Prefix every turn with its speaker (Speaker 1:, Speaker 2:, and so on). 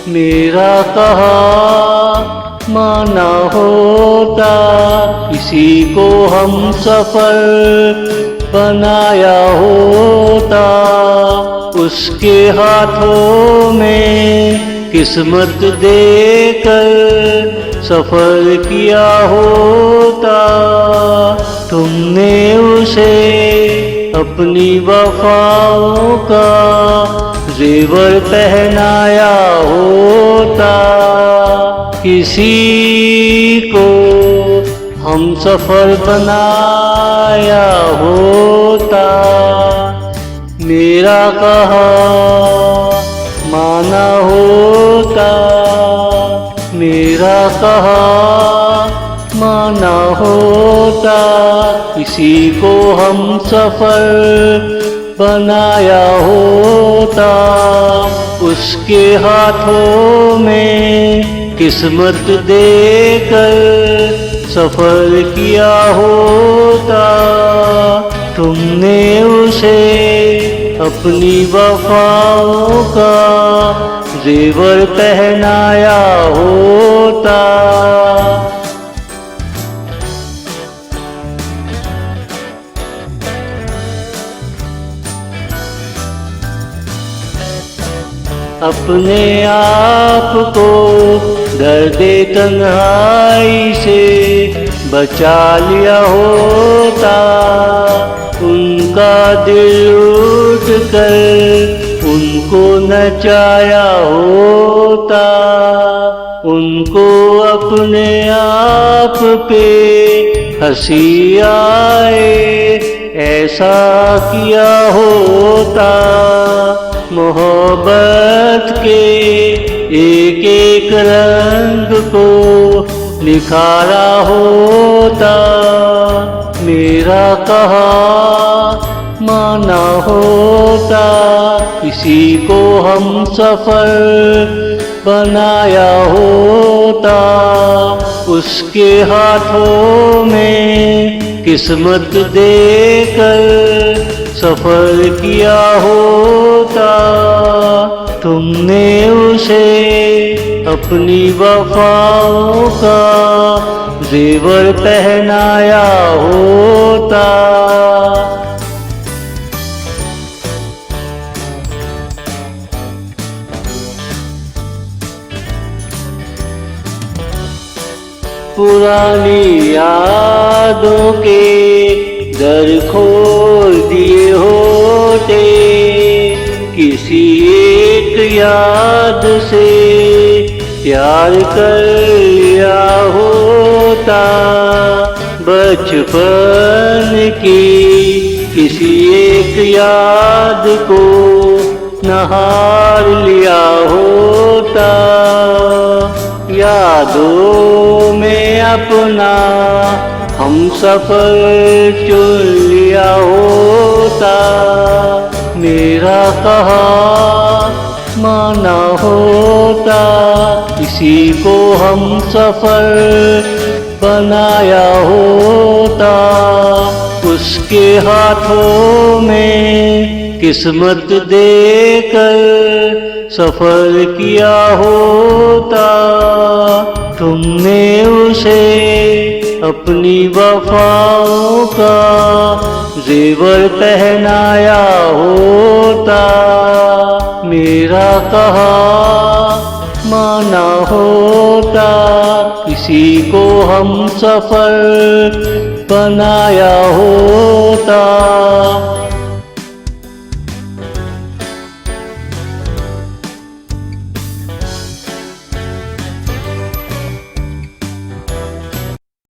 Speaker 1: मेरा कहा माना होता, किसी को हम सफल बनाया होता। उसके हाथों में किस्मत देकर सफल किया होता। तुमने उसे अपनी वफाओं का जेवर पहनाया होता। किसी को हम सफल बनाया होता। मेरा कहा माना होता, मेरा कहा माना होता। किसी को हम सफल बनाया होता। उसके हाथों में किस्मत देकर सफल किया होता। तुमने उसे अपनी वफाओं का जेवर पहनाया होता। अपने आप को दर्दे तन्हाई से बचा लिया होता। उनका दिल उठ कर उनको नचाया होता। उनको अपने आप पे हंसी आए ऐसा किया होता। मोहब्बत के एक एक रंग को निखारा होता। मेरा कहा माना होता। किसी को हम सफल बनाया होता। उसके हाथों में किस्मत देकर सफल किया होता। तुमने उसे अपनी वफाओं का जेवर पहनाया होता। पुरानी यादों के दर खोल दिए होते। किसी एक याद से प्यार कर लिया होता। बचपन की किसी एक याद को नहार लिया होता। यादों में अपना हम सफल चुन लिया होता। मेरा कहा माना होता। किसी को हम सफल बनाया होता। उसके हाथों में किस्मत देकर सफल किया होता। तुमने उसे अपनी वफाओं का जेवर पहनाया होता। मेरा कहा माना होता। किसी को हम सफल बनाया होता।